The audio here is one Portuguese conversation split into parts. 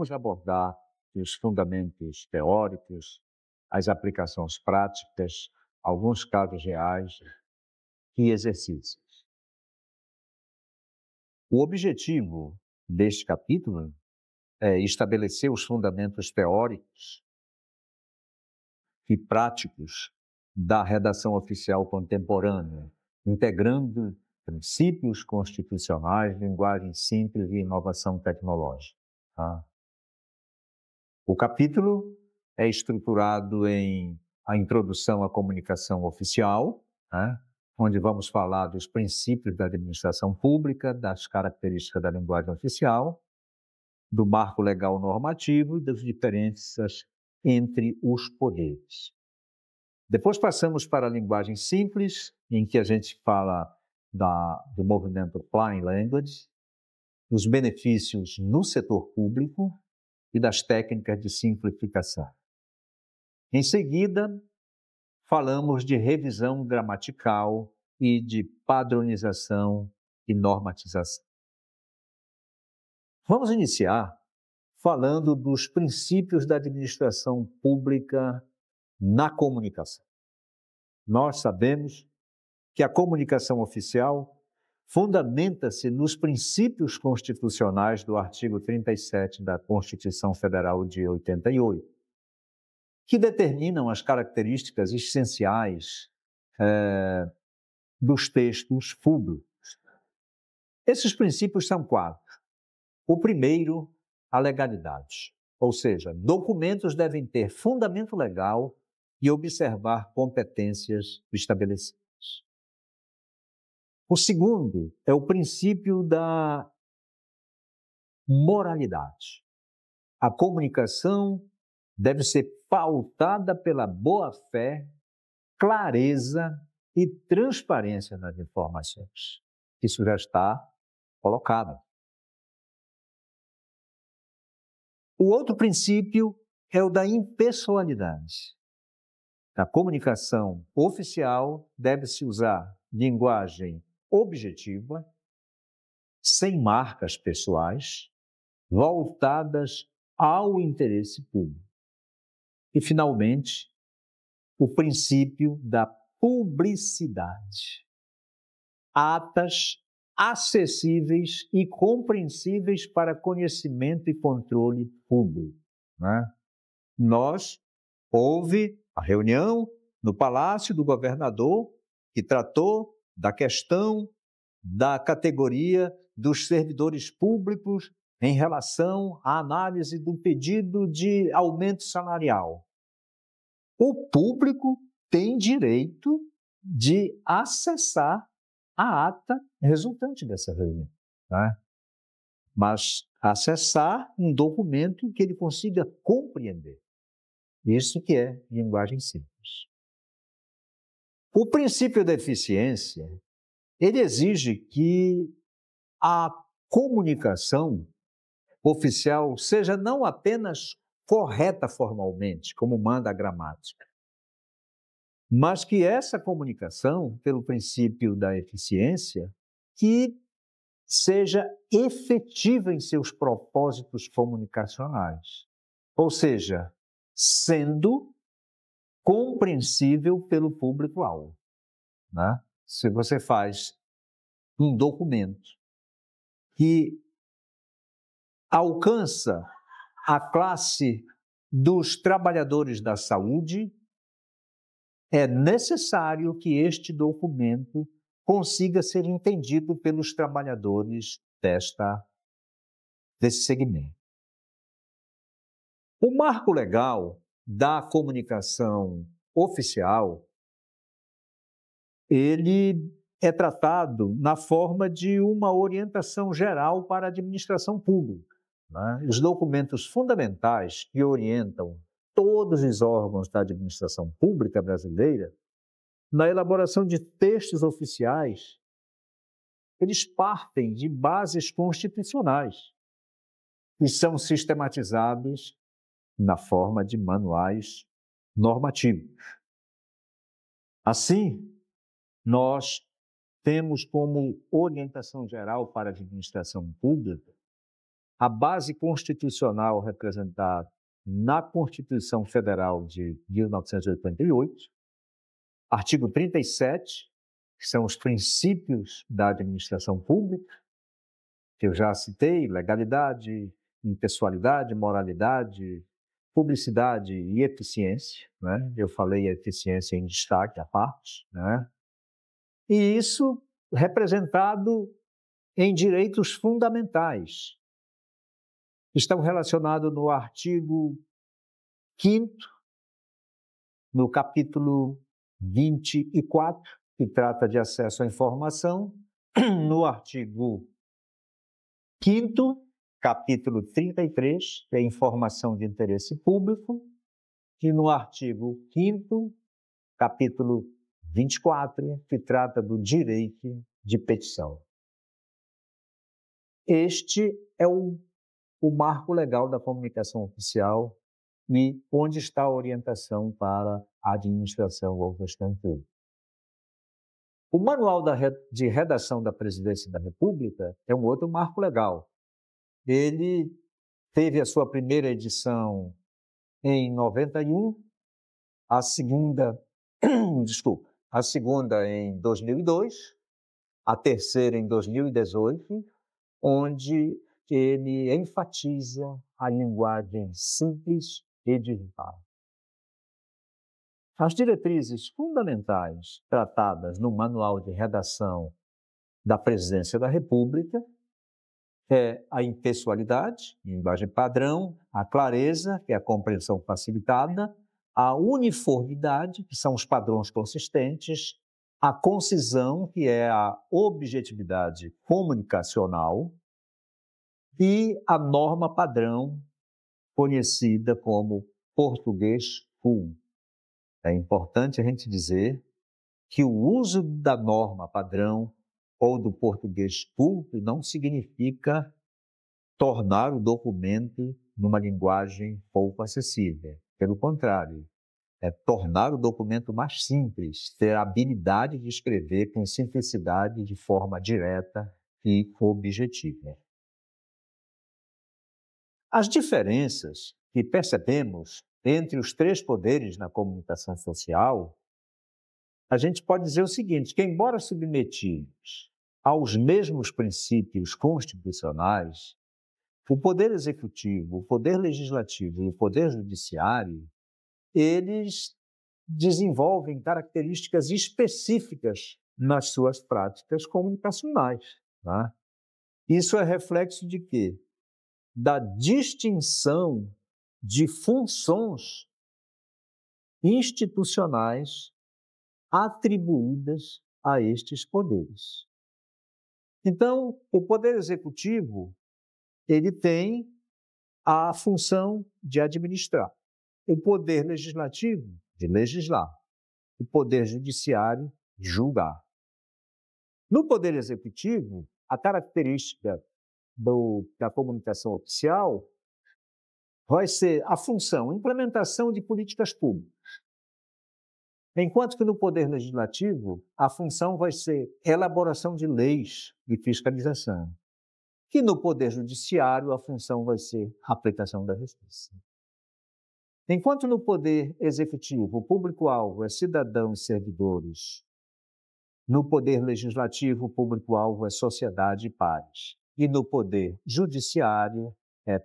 vamos abordar os fundamentos teóricos, as aplicações práticas, alguns casos reais e exercícios. O objetivo deste capítulo é estabelecer os fundamentos teóricos e práticos da redação oficial contemporânea, integrando princípios constitucionais, linguagem simples e inovação tecnológica. Tá? O capítulo é estruturado em a introdução à comunicação oficial, né? Onde vamos falar dos princípios da administração pública, das características da linguagem oficial, do marco legal normativo e das diferenças entre os poderes. Depois passamos para a linguagem simples, em que a gente fala do movimento Plain Language, dos benefícios no setor público e das técnicas de simplificação. Em seguida, falamos de revisão gramatical e de padronização e normatização. Vamos iniciar falando dos princípios da administração pública na comunicação. Nós sabemos que a comunicação oficial fundamenta-se nos princípios constitucionais do artigo 37 da Constituição Federal de 88, que determinam as características essenciais dos textos públicos. Esses princípios são quatro. O primeiro, a legalidade, ou seja, documentos devem ter fundamento legal e observar competências estabelecidas. O segundo é o princípio da moralidade. A comunicação deve ser pautada pela boa-fé, clareza e transparência nas informações. Isso já está colocado. O outro princípio é o da impessoalidade. Na comunicação oficial, deve-se usar linguagem objetiva, sem marcas pessoais, voltadas ao interesse público. E, finalmente, o princípio da publicidade. Atas acessíveis e compreensíveis para conhecimento e controle público. Né? Houve a reunião no Palácio do Governador que tratou da questão da categoria dos servidores públicos em relação à análise do pedido de aumento salarial. O público tem direito de acessar a ata resultante dessa reunião, né? Mas acessar um documento que ele consiga compreender. Isso que é linguagem simples. O princípio da eficiência, ele exige que a comunicação oficial seja não apenas correta formalmente, como manda a gramática, mas que essa comunicação, pelo princípio da eficiência, que seja efetiva em seus propósitos comunicacionais. Ou seja, sendo compreensível pelo público-alvo. Né? Se você faz um documento que alcança a classe dos trabalhadores da saúde, é necessário que este documento consiga ser entendido pelos trabalhadores desse segmento. O marco legal da comunicação oficial, ele é tratado na forma de uma orientação geral para a administração pública. Né? Os documentos fundamentais que orientam todos os órgãos da administração pública brasileira, na elaboração de textos oficiais, eles partem de bases constitucionais e são sistematizados na forma de manuais normativos. Assim, nós temos como orientação geral para a administração pública a base constitucional representada na Constituição Federal de 1988, artigo 37, que são os princípios da administração pública, que eu já citei: legalidade, impessoalidade, moralidade, publicidade e eficiência, né? Eu falei a eficiência em destaque à parte, né? E isso representado em direitos fundamentais. Estão relacionados no artigo 5º, no capítulo 24, que trata de acesso à informação, no artigo 5º, capítulo 33, que é informação de interesse público, e no artigo 5º, capítulo 24, que trata do direito de petição. Este é o marco legal da comunicação oficial e onde está a orientação para a administração ou gestão pública. O Manual de Redação da Presidência da República é um outro marco legal. Ele teve a sua primeira edição em 91, a segunda em 2002, a terceira em 2018, onde ele enfatiza a linguagem simples e digital. As diretrizes fundamentais tratadas no Manual de Redação da Presidência da República é a impessoalidade, linguagem padrão, a clareza, que é a compreensão facilitada, a uniformidade, que são os padrões consistentes, a concisão, que é a objetividade comunicacional, e a norma padrão, conhecida como português full. É importante a gente dizer que o uso da norma padrão ou do português full não significa tornar o documento numa linguagem pouco acessível. Pelo contrário, é tornar o documento mais simples, ter a habilidade de escrever com simplicidade, de forma direta e objetiva. As diferenças que percebemos entre os três poderes na comunicação social, a gente pode dizer o seguinte, que embora submetidos aos mesmos princípios constitucionais, o Poder Executivo, o Poder Legislativo e o Poder Judiciário, eles desenvolvem características específicas nas suas práticas comunicacionais. Tá? Isso é reflexo de quê? Da distinção de funções institucionais atribuídas a estes poderes. Então, o Poder Executivo, ele tem a função de administrar, o Poder Legislativo, de legislar, o Poder Judiciário, de julgar. No Poder Executivo, a característica da comunicação oficial vai ser a função, implementação de políticas públicas. Enquanto que no Poder Legislativo, a função vai ser elaboração de leis e fiscalização. Que no Poder Judiciário, a função vai ser aplicação da justiça. Enquanto no Poder Executivo, o público-alvo é cidadãos e servidores, no Poder Legislativo, o público-alvo é sociedade e pares. E no Poder Judiciário, é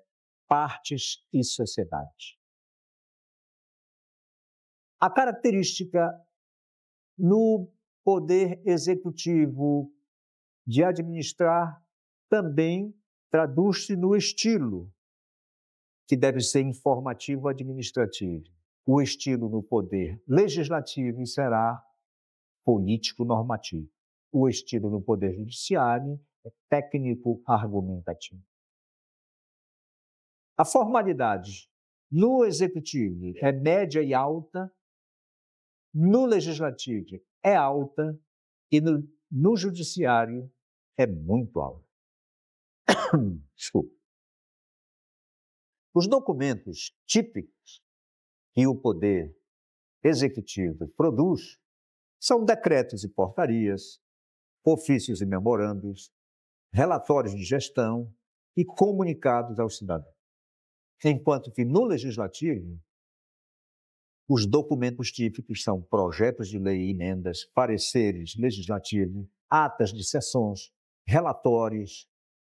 partes e sociedade. A característica no Poder Executivo de administrar também traduz-se no estilo, que deve ser informativo administrativo. O estilo no Poder Legislativo será político-normativo. O estilo no Poder Judiciário é técnico-argumentativo. A formalidade no Executivo é média e alta, no Legislativo é alta e no Judiciário é muito alta. Desculpa. Os documentos típicos que o Poder Executivo produz são decretos e portarias, ofícios e memorandos, relatórios de gestão, e comunicados aos cidadãos. Enquanto que no Legislativo, os documentos típicos são projetos de lei e emendas, pareceres legislativos, atas de sessões, relatórios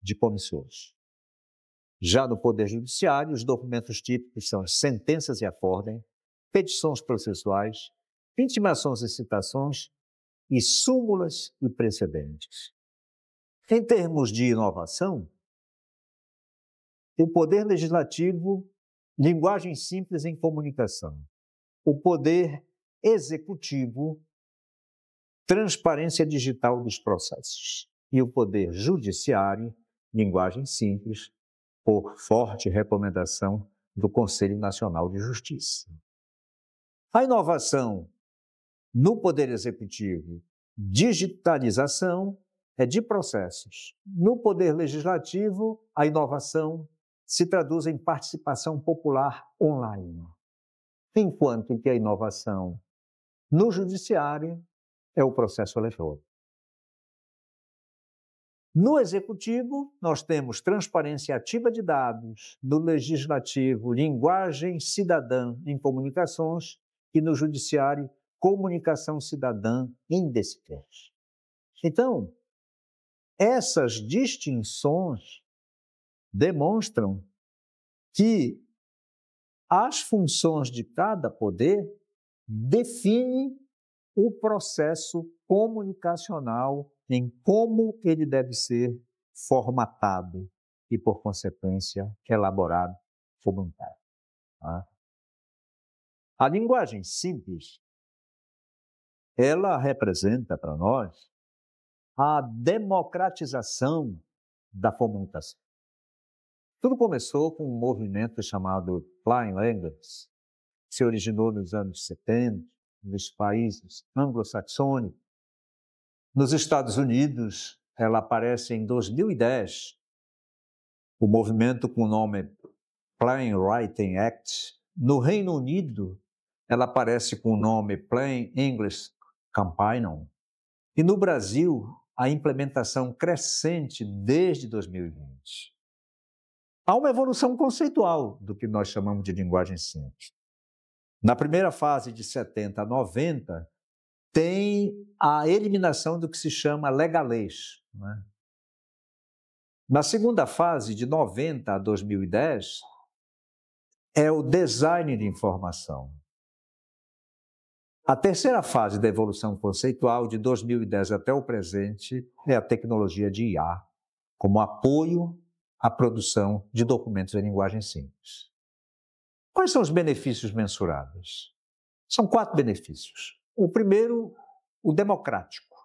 de comissões. Já no Poder Judiciário, os documentos típicos são as sentenças e acórdão, petições processuais, intimações e citações e súmulas e precedentes. Em termos de inovação, o Poder Legislativo, linguagem simples em comunicação. O Poder Executivo, transparência digital dos processos. E o Poder Judiciário, linguagem simples, por forte recomendação do Conselho Nacional de Justiça. A inovação no Poder Executivo, digitalização é de processos. No Poder Legislativo, a inovação se traduz em participação popular online. Enquanto que a inovação no Judiciário é o processo eletrônico. No Executivo, nós temos transparência ativa de dados, no Legislativo, linguagem cidadã em comunicações e no Judiciário, comunicação cidadã em decisões. Então, essas distinções demonstram que as funções de cada poder definem o processo comunicacional em como ele deve ser formatado e, por consequência, elaborado, comunicado. A linguagem simples, ela representa para nós a democratização da comunicação. Tudo começou com um movimento chamado Plain Language, que se originou nos anos 70, nos países anglo-saxônicos. Nos Estados Unidos, ela aparece em 2010, o movimento com o nome Plain Writing Act. No Reino Unido, ela aparece com o nome Plain English Companion. E no Brasil, a implementação crescente desde 2020. Há uma evolução conceitual do que nós chamamos de linguagem simples. Na primeira fase, de 70 a 90, tem a eliminação do que se chama legalês. Né? Na segunda fase, de 90 a 2010, é o design de informação. A terceira fase da evolução conceitual, de 2010 até o presente, é a tecnologia de IA, como apoio à produção de documentos em linguagem simples. Quais são os benefícios mensuráveis? São 4 benefícios. O primeiro, o democrático.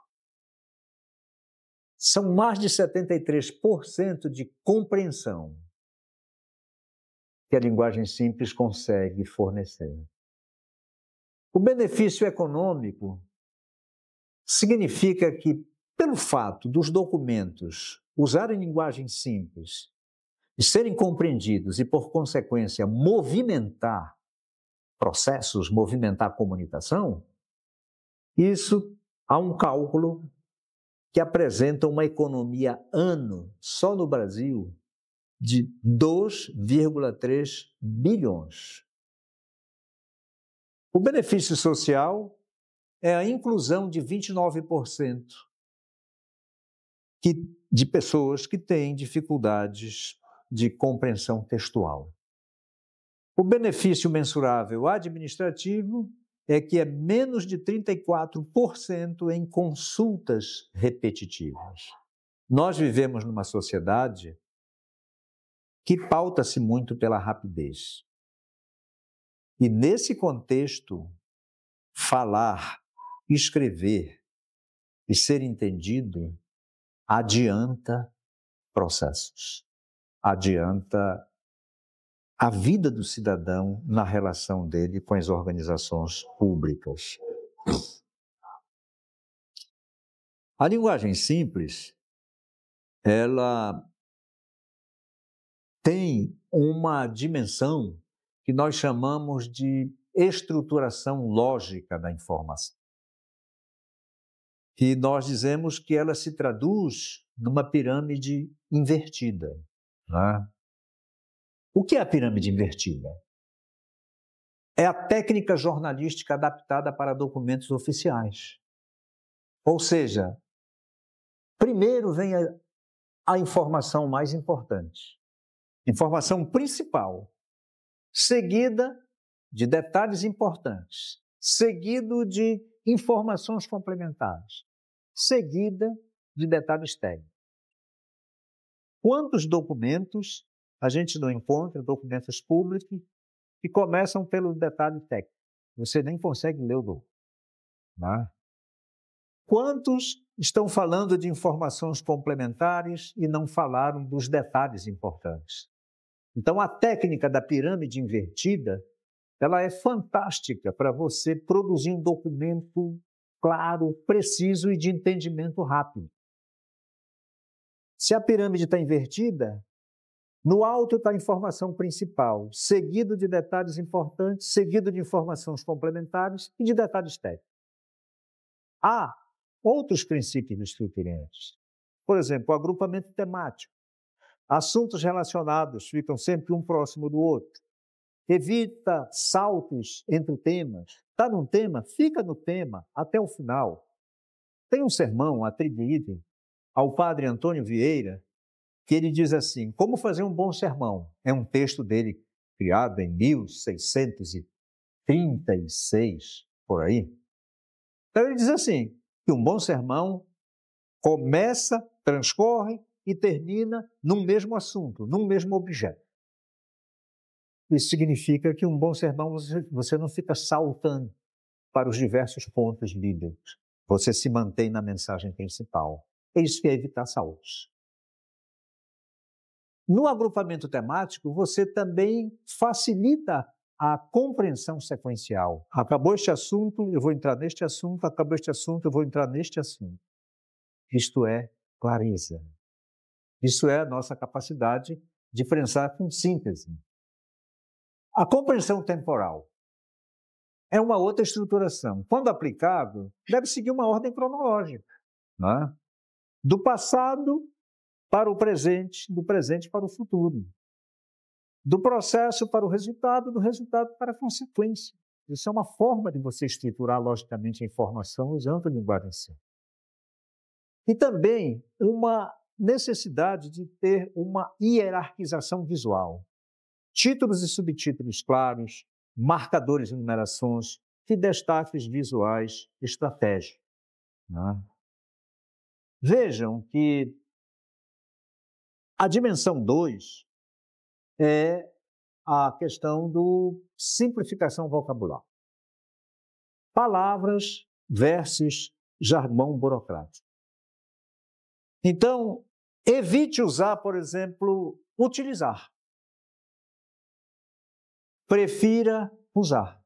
São mais de 73% de compreensão que a linguagem simples consegue fornecer. O benefício econômico significa que, pelo fato dos documentos usarem linguagem simples e serem compreendidos e, por consequência, movimentar processos, movimentar comunicação, isso há um cálculo que apresenta uma economia ano, só no Brasil, de 2,3 bilhões. O benefício social é a inclusão de 29% de pessoas que têm dificuldades de compreensão textual. O benefício mensurável administrativo é que é menos de 34% em consultas repetitivas. Nós vivemos numa sociedade que pauta-se muito pela rapidez. E nesse contexto, falar, escrever e ser entendido adianta processos, adianta a vida do cidadão na relação dele com as organizações públicas. A linguagem simples, ela tem uma dimensão que nós chamamos de estruturação lógica da informação. E nós dizemos que ela se traduz numa pirâmide invertida. né? O que é a pirâmide invertida? É a técnica jornalística adaptada para documentos oficiais. Ou seja, primeiro vem a informação mais importante, informação principal, seguida de detalhes importantes, seguido de informações complementares, seguida de detalhes técnicos. Quantos documentos a gente não encontra, documentos públicos, que começam pelo detalhe técnico? Você nem consegue ler o documento, né? Quantos estão falando de informações complementares e não falaram dos detalhes importantes? Então, a técnica da pirâmide invertida, ela é fantástica para você produzir um documento claro, preciso e de entendimento rápido. Se a pirâmide está invertida, no alto está a informação principal, seguido de detalhes importantes, seguido de informações complementares e de detalhes técnicos. Há outros princípios estruturantes. Por exemplo, o agrupamento temático. Assuntos relacionados ficam sempre um próximo do outro. Evita saltos entre temas. Está num tema? Fica no tema até o final. Tem um sermão atribuído ao padre Antônio Vieira, que ele diz assim: como fazer um bom sermão? É um texto dele criado em 1636, por aí. Então ele diz assim, que um bom sermão começa, transcorre e termina num mesmo assunto, num mesmo objeto. Isso significa que um bom sermão você não fica saltando para os diversos pontos bíblicos. Você se mantém na mensagem principal. É isso que é evitar saltos. No agrupamento temático, você também facilita a compreensão sequencial. Acabou este assunto, eu vou entrar neste assunto, acabou este assunto, eu vou entrar neste assunto. Isto é clareza. Isso é a nossa capacidade de pensar com síntese. A compreensão temporal é uma outra estruturação. Quando aplicado, deve seguir uma ordem cronológica, né? Do passado para o presente, do presente para o futuro. Do processo para o resultado, do resultado para a consequência. Isso é uma forma de você estruturar, logicamente, a informação usando a linguagem simples. E também uma necessidade de ter uma hierarquização visual. Títulos e subtítulos claros, marcadores e numerações e destaques visuais estratégicos, né? Vejam que a dimensão 2 é a questão do simplificação vocabular. Palavras versus jargão burocrático. Então, evite usar, por exemplo, utilizar. Prefira usar.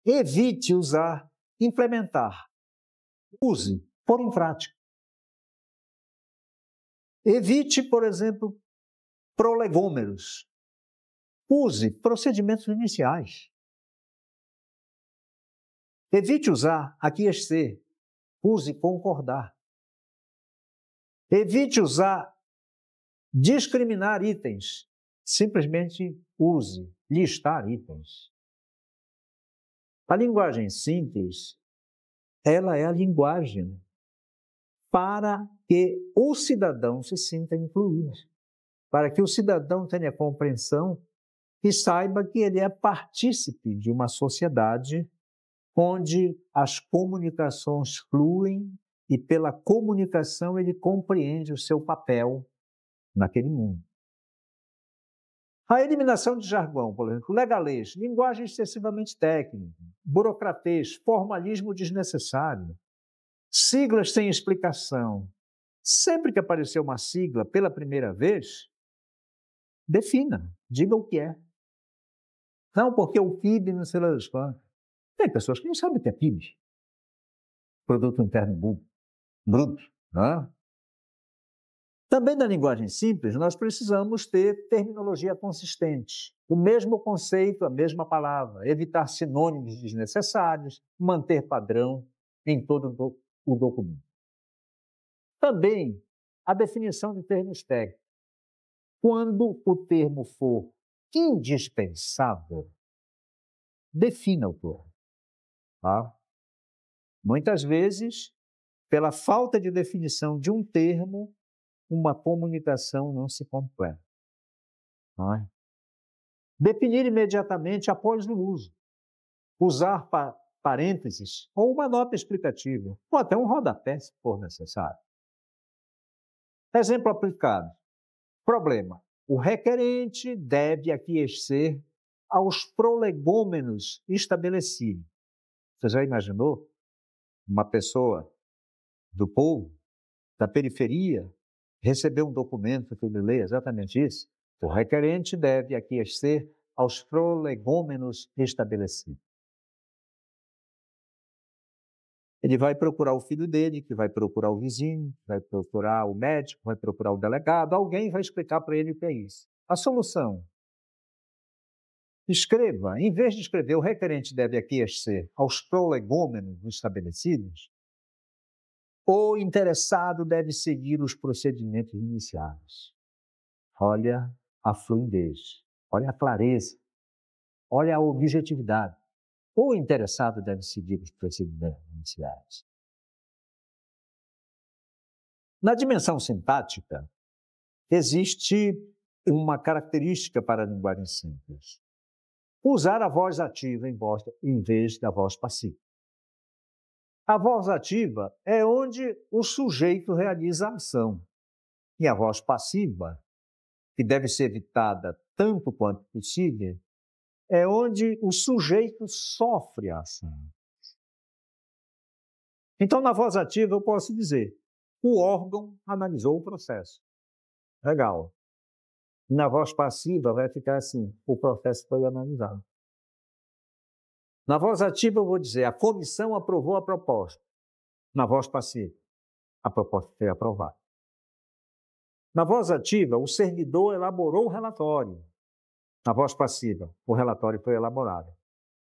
Evite usar implementar. Use, pôr em prática. Evite, por exemplo, prolegômeros. Use procedimentos iniciais. Evite usar aquiescer. Use concordar. Evite usar discriminar itens. Simplesmente use listar itens. A linguagem simples, ela é a linguagem para que o cidadão se sinta incluído, para que o cidadão tenha compreensão e saiba que ele é partícipe de uma sociedade onde as comunicações fluem e pela comunicação ele compreende o seu papel naquele mundo. A eliminação de jargão, por exemplo, legalês, linguagem excessivamente técnica, burocratês, formalismo desnecessário, siglas sem explicação. Sempre que aparecer uma sigla pela primeira vez, defina, diga o que é. Não, porque o PIB não sei lá das quantas. Tem pessoas que não sabem o que é PIB. Produto Interno Bruto, né? Também na linguagem simples, nós precisamos ter terminologia consistente. O mesmo conceito, a mesma palavra, evitar sinônimos desnecessários, manter padrão em todo o documento. Também a definição de termos técnicos. Quando o termo for indispensável, defina o termo. Tá? Muitas vezes, pela falta de definição de um termo, uma comunicação não se completa. Não é? Definir imediatamente após o uso. Usar parênteses ou uma nota explicativa, ou até um rodapé, se for necessário. Exemplo aplicado. Problema. O requerente deve aquiescer aos prolegômenos estabelecidos. Você já imaginou uma pessoa do povo, da periferia, receber um documento que ele lê exatamente isso? O requerente deve aquiescer aos prolegômenos estabelecidos. Ele vai procurar o filho dele, que vai procurar o vizinho, vai procurar o médico, vai procurar o delegado, alguém vai explicar para ele o que é isso. A solução: escreva, em vez de escrever o requerente deve aquiescer aos prolegômenos estabelecidos, o interessado deve seguir os procedimentos iniciados. Olha a fluidez, olha a clareza, olha a objetividade. O interessado deve seguir os procedimentos iniciais. Na dimensão sintática, existe uma característica para a linguagem simples. Usar a voz ativa em vez da voz passiva. A voz ativa é onde o sujeito realiza a ação. E a voz passiva, que deve ser evitada tanto quanto possível, é onde o sujeito sofre a ação. Então, na voz ativa, eu posso dizer: o órgão analisou o processo. Legal. Na voz passiva, vai ficar assim: o processo foi analisado. Na voz ativa, eu vou dizer: a comissão aprovou a proposta. Na voz passiva, a proposta foi aprovada. Na voz ativa, o servidor elaborou o relatório. Na voz passiva, o relatório foi elaborado.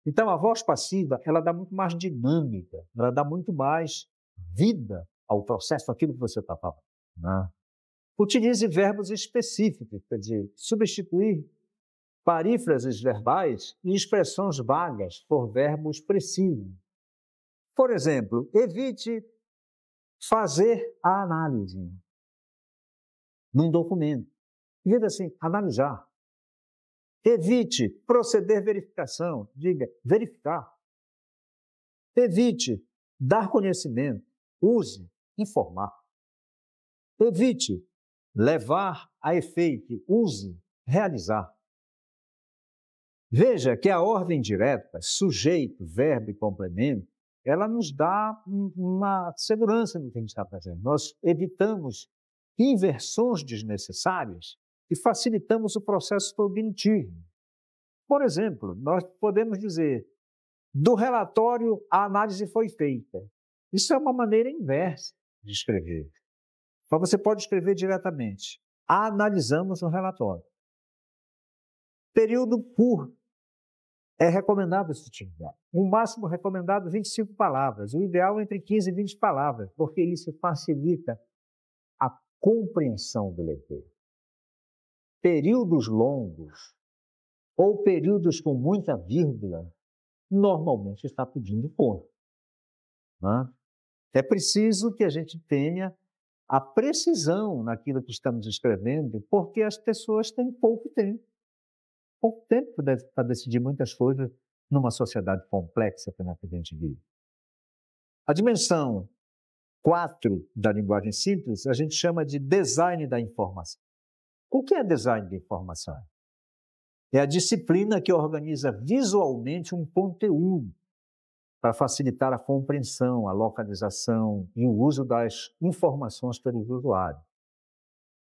Então, a voz passiva, ela dá muito mais dinâmica, ela dá muito mais vida ao processo, aquilo que você está falando. Né? Utilize verbos específicos, quer dizer, substituir parífrases verbais e expressões vagas por verbos precisos. Por exemplo, evite fazer a análise num documento. Diga assim: analisar. Evite proceder verificação, diga verificar. Evite dar conhecimento, use informar. Evite levar a efeito, use realizar. Veja que a ordem direta, sujeito, verbo e complemento, ela nos dá uma segurança no que a gente está fazendo. Nós evitamos inversões desnecessárias e facilitamos o processo cognitivo. Por exemplo, nós podemos dizer: do relatório a análise foi feita. Isso é uma maneira inversa de escrever. Então, você pode escrever diretamente: analisamos o relatório. Período curto. É recomendável esse tipo de áudio. O máximo recomendado 25 palavras. O ideal entre 15 e 20 palavras, porque isso facilita a compreensão do leitor. Períodos longos ou períodos com muita vírgula, normalmente está pedindo ponto. Né? É preciso que a gente tenha a precisão naquilo que estamos escrevendo, porque as pessoas têm pouco tempo. Pouco tempo para decidir muitas coisas numa sociedade complexa que a gente vive. A dimensão 4 da linguagem simples, a gente chama de design da informação. O que é design de informação? É a disciplina que organiza visualmente um conteúdo para facilitar a compreensão, a localização e o uso das informações pelos usuários.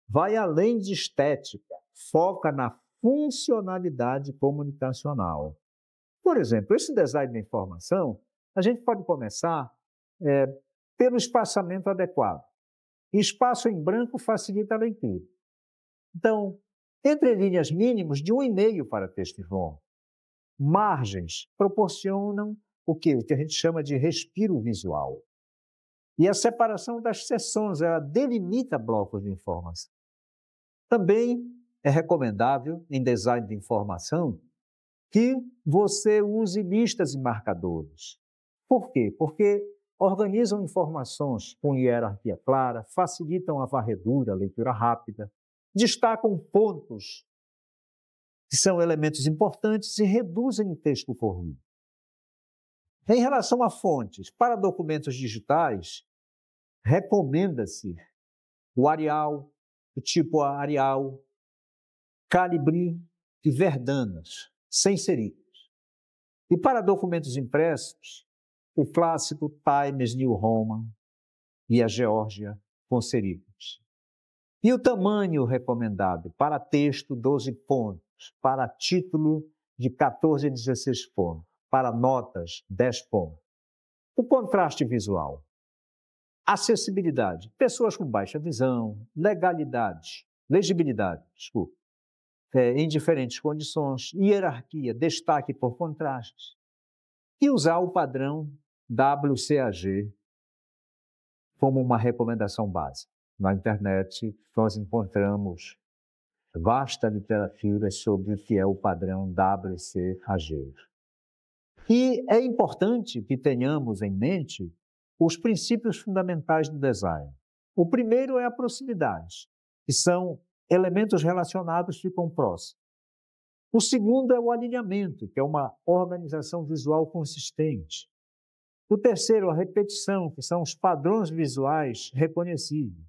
Vai além de estética, foca na funcionalidade comunicacional. Por exemplo, esse design da informação, a gente pode começar pelo espaçamento adequado. Espaço em branco facilita a leitura. Então, entrelinhas mínimos de 1,5 para texto longo. Margens proporcionam o que a gente chama de respiro visual. E a separação das seções, ela delimita blocos de informação. Também é recomendável, em design de informação, que você use listas e marcadores. Por quê? Porque organizam informações com hierarquia clara, facilitam a varredura, a leitura rápida, destacam pontos que são elementos importantes e reduzem o texto corrido. Em relação a fontes, para documentos digitais, recomenda-se o Arial, o tipo Arial, Calibri e Verdanas, sem serifes. E para documentos impressos, o clássico Times New Roman e a Geórgia com serifes. E o tamanho recomendado para texto, 12 pontos, para título, de 14 a 16 pontos, para notas, 10 pontos. O contraste visual. Acessibilidade, pessoas com baixa visão, legibilidade, em diferentes condições, hierarquia, destaque por contrastes. E usar o padrão WCAG como uma recomendação básica. Na internet, nós encontramos vasta literatura sobre o que é o padrão WCAG. E é importante que tenhamos em mente os princípios fundamentais do design. O primeiro é a proximidade, que são elementos relacionados ficam próximos. O segundo é o alinhamento, que é uma organização visual consistente. O terceiro, a repetição, que são os padrões visuais reconhecíveis.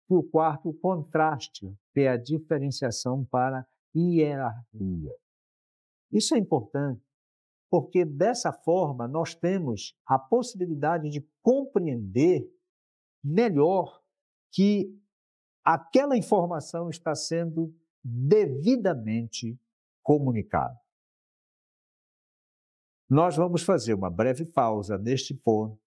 E o quarto, o contraste, que é a diferenciação para hierarquia. Isso é importante, porque dessa forma nós temos a possibilidade de compreender melhor que aquela informação está sendo devidamente comunicada. Nós vamos fazer uma breve pausa neste ponto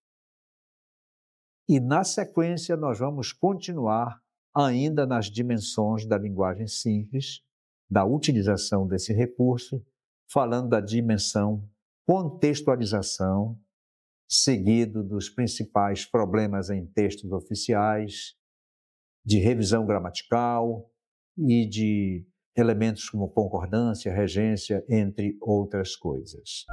e, na sequência, nós vamos continuar ainda nas dimensões da linguagem simples, da utilização desse recurso, falando da dimensão contextualização, seguido dos principais problemas em textos oficiais, de revisão gramatical e de elementos como concordância, regência, entre outras coisas.